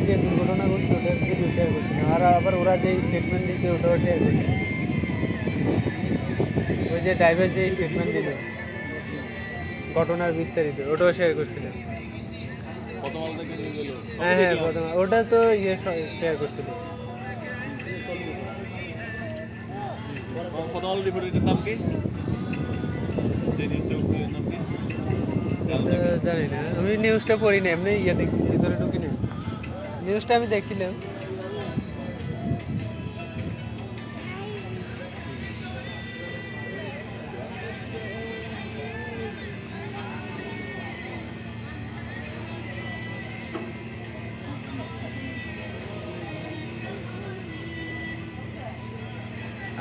যে দুর্ঘটনা ঘটছে ওটার ভিডিও শেয়ার করছি না, আর আবার ওরা যে স্টেটমেন্ট দিচ্ছে ওটাও শেয়ার করছে। ওই যে ড্রাইভার যে স্টেটমেন্ট দিল ঘটনার বিস্তারিত ওটাও শেয়ার করছিলেন। হ্যাঁ হ্যাঁ ওটা তো ইয়ে শেয়ার করছিল। জানি না, আমি নিউজটা পড়ি না, এমনি ইয়ে দেখছি, ভিতরে ঢুকি না। নিউজটা আমি দেখছিলাম।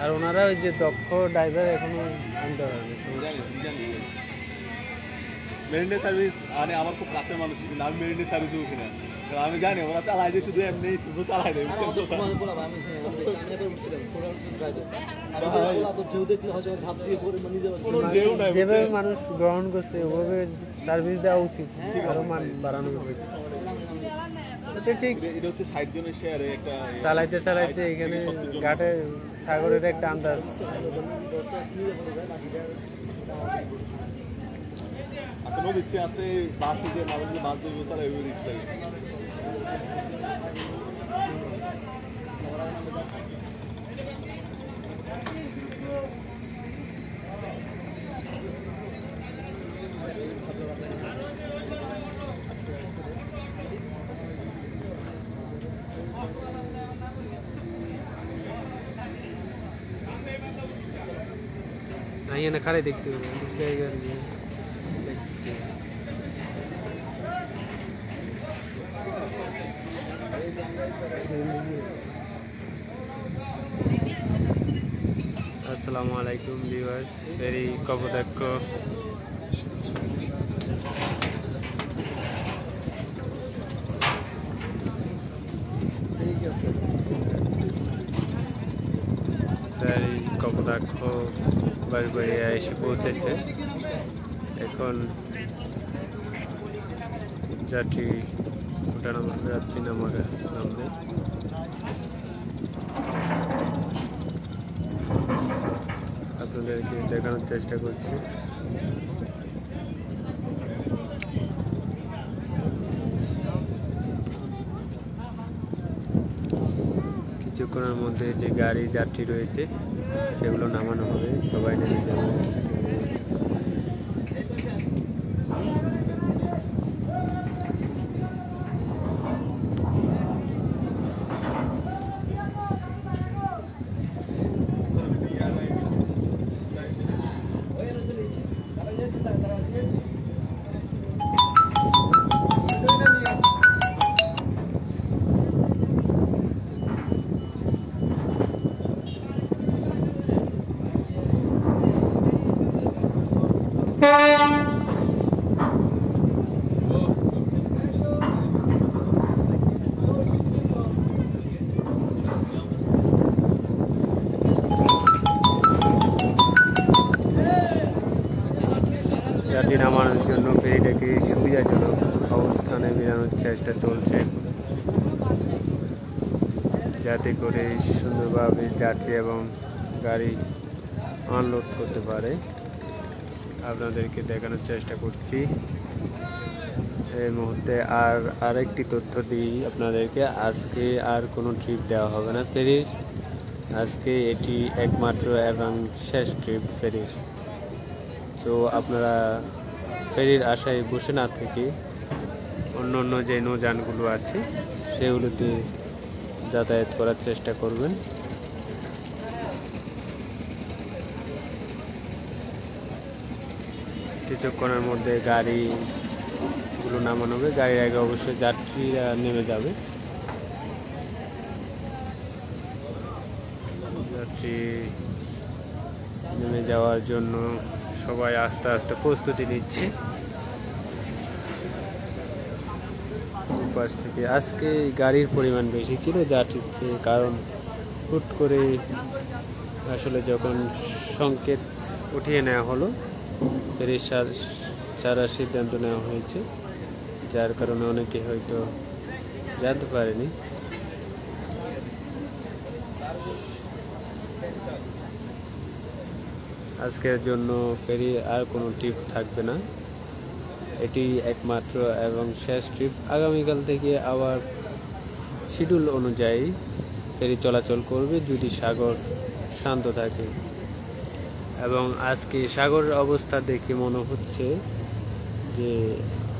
আর ওনারা ওই যে দক্ষ ড্রাইভার এখনো আনতে পারেনি। মেরিন সার্ভিস মানে আমার খুব কাছের মানুষ, কিন্তু আমি মেরিন সার্ভিসে উঠি না। আমি জানি ওরা চালায় যে শুধু এমনি শুধু চালায় দেয়। যেভাবে মানুষ গ্রহণ করছে ওভাবে সার্ভিস দেওয়া উচিত, আরো মান বাড়ানো উচিত। ঠিক চালাইতে চালাইতে এখানে ঘাটে সাগরের একটা আন্দাজ। নদীর চেয়াতে বাস যে মাঝে বাস দিয়ে চালায় ওই রিক্সায়। না খাড়াই দেখতে হবে আসসালামু আলাইকুম ভিউয়ার্স, ফেরি কপোতাক্ষ ফেরি কপোতাক্ষ বাড়িয়া এসে পৌঁছেছে। এখন যাত্রী নামবে। আপনাদেরকে দেখানোর চেষ্টা করছি। কিছুক্ষণের মধ্যে যে গাড়ি যাত্রী রয়েছে সেগুলো নামানো হবে, সবাই নেমে যাবে। যাত্রী নামানোর জন্য ফেরিটাকে সুবিধাজনক অবস্থানে মেলানোর চেষ্টা চলছে, যাতে করে সুন্দরভাবে যাত্রী এবং গাড়ি আনলোড করতে পারে। আপনাদেরকে দেখানোর চেষ্টা করছি। এই মুহূর্তে আরেকটি তথ্য দিই আপনাদেরকে, আজকে আর কোনো ট্রিপ দেওয়া হবে না ফেরির। আজকে এটি একমাত্র এবং শেষ ট্রিপ ফেরির। তো আপনারা ফেরির আশায় বসে না থেকে অন্য অন্য যে নৌযানগুলো আছে সেগুলোতে যাতায়াত করার চেষ্টা করবেন। কিছুক্ষণের মধ্যে গাড়িগুলো নামানো হবে, গাড়ির আগে অবশ্যই যাত্রীরা নেমে যাবে। যাত্রী নেমে যাওয়ার জন্য সবাই আস্তে আস্তে প্রস্তুতি নিচ্ছে। দুপাশ থেকে আজকে গাড়ির পরিমাণ বেশি ছিল, যার কারণ হুট করে আসলে যখন সংকেত উঠিয়ে নেওয়া হলো, ফেরি ছাড়ার সিদ্ধান্ত নেওয়া হয়েছে, যার কারণে অনেকে হয়তো জানতে পারেনি। আজকের জন্য ফেরি আর কোনো ট্রিপ থাকবে না, এটি একমাত্র এবং শেষ ট্রিপ। আগামীকাল থেকে আবার শিডিউল অনুযায়ী ফেরি চলাচল করবে যদি সাগর শান্ত থাকে। এবং আজকে সাগরের অবস্থা দেখে মনে হচ্ছে যে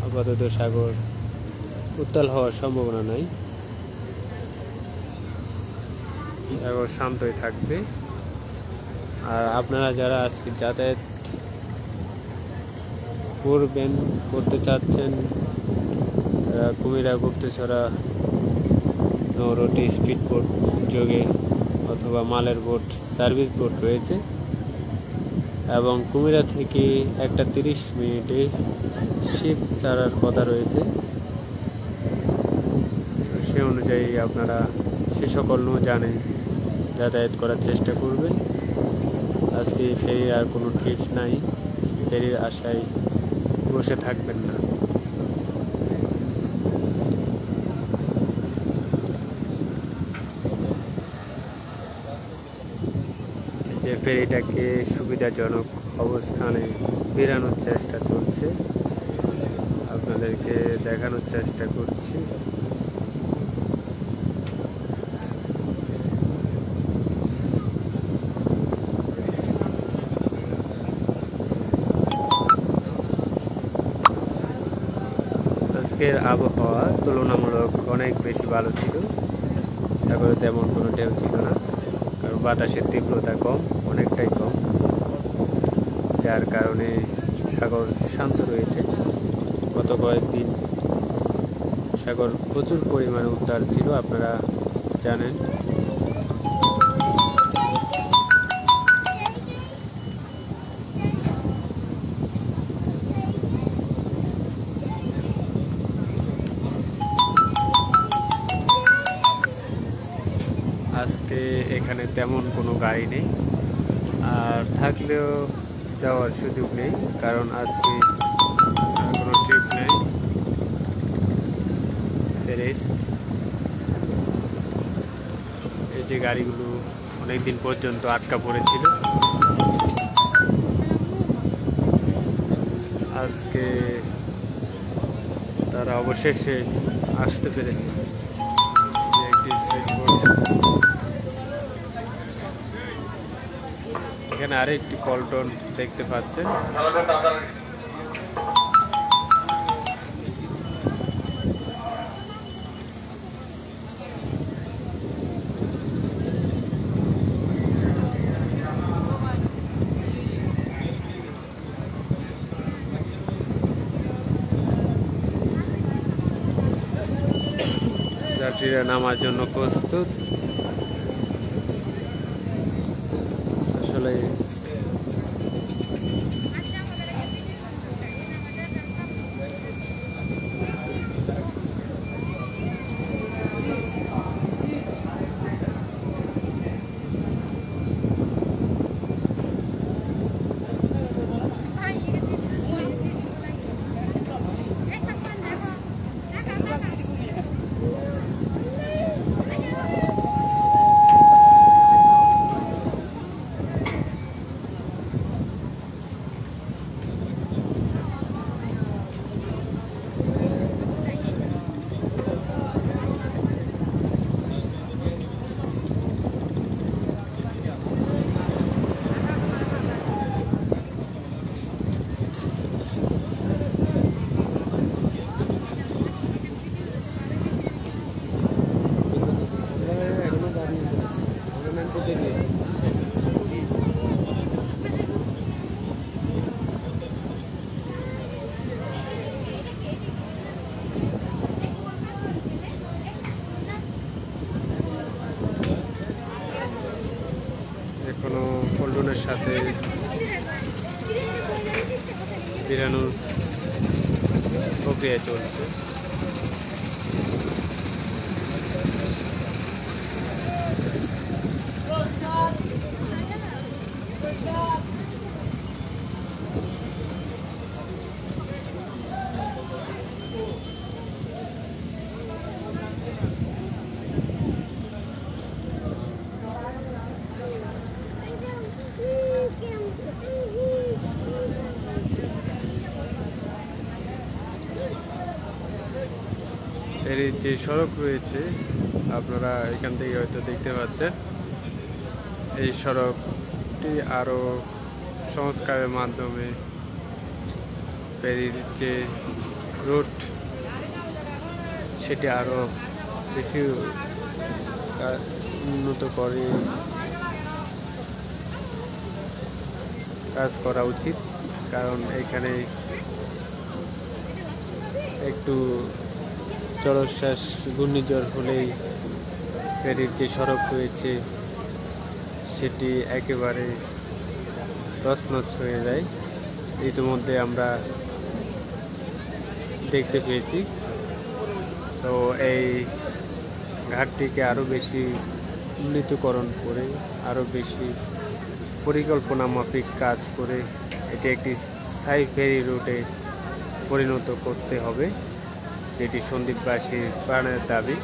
আপাতত সাগর উত্তাল হওয়ার সম্ভাবনা নাই, সাগর শান্তই থাকবে। আর আপনারা যারা আজকে যাতায়াত করতে চাচ্ছেন, কুমিরা গুপ্তেছড়া নৌরুটি স্পিড বোট যোগে অথবা মালের বোট সার্ভিস বোট রয়েছে, এবং কুমিরা থেকে একটা 30 মিনিটে শিপ ছাড়ার কথা রয়েছে। সে অনুযায়ী আপনারা সে সকল নৌযানে যাতায়াত করার চেষ্টা করবেন। আজকে ফেরির আর কোনো ট্রিপ নাই, ফেরির আশায় বসে থাকবেন না। যে ফেরিটাকে সুবিধাজনক অবস্থানে ফেরানোর চেষ্টা চলছে, আপনাদেরকে দেখানোর চেষ্টা করছি। আজকের আবহাওয়া তুলনামূলক অনেক বেশি ভালো ছিল, সাগরে তেমন কোনো ঢেউ ছিল না, কারণ বাতাসের তীব্রতা কম, অনেকটাই কম, যার কারণে সাগর শান্ত রয়েছে। গত কয়েকদিন সাগর প্রচুর পরিমাণে উত্তাল ছিল, আপনারা জানেন। আজকে এখানে তেমন কোনো গাড়ি নেই, আর থাকলেও যাওয়ার সুযোগ নেই, কারণ আজকে কোনো ট্রিপ নেই ফেরির। এই যে গাড়িগুলো অনেকদিন পর্যন্ত আটকা পড়েছিল, আজকে তারা অবশেষে আসতে পেরেছে। এখানে আরেকটি পল্টন দেখতে পাচ্ছেন। যাত্রীরা নামার জন্য প্রস্তুত। আসলে দিলানোর প্রক্রিয়া চলছে। এর যে সড়ক রয়েছে আপনারা এখান থেকে হয়তো দেখতে পাচ্ছেন, এই সড়কটি আরো সংস্কারের মাধ্যমে ফেরির যে রুট সেটি আরো বেশি উন্নত করে কাজ করা উচিত। কারণ এখানে একটু জলোচ্ছ্বাস ঘূর্ণিঝড় হলেই ফেরির যে সড়ক রয়েছে সেটি একেবারে তছনছ হয়ে যায়। ইতিমধ্যে আমরা দেখতে পেয়েছি। তো এই ঘাটটিকে আরও বেশি উন্নীতকরণ করে, আরও বেশি পরিকল্পনা মাফিক কাজ করে এটি একটি স্থায়ী ফেরি রুটে পরিণত করতে হবে, যেটি সন্দ্বীপবাসীর প্রাণের দাবি।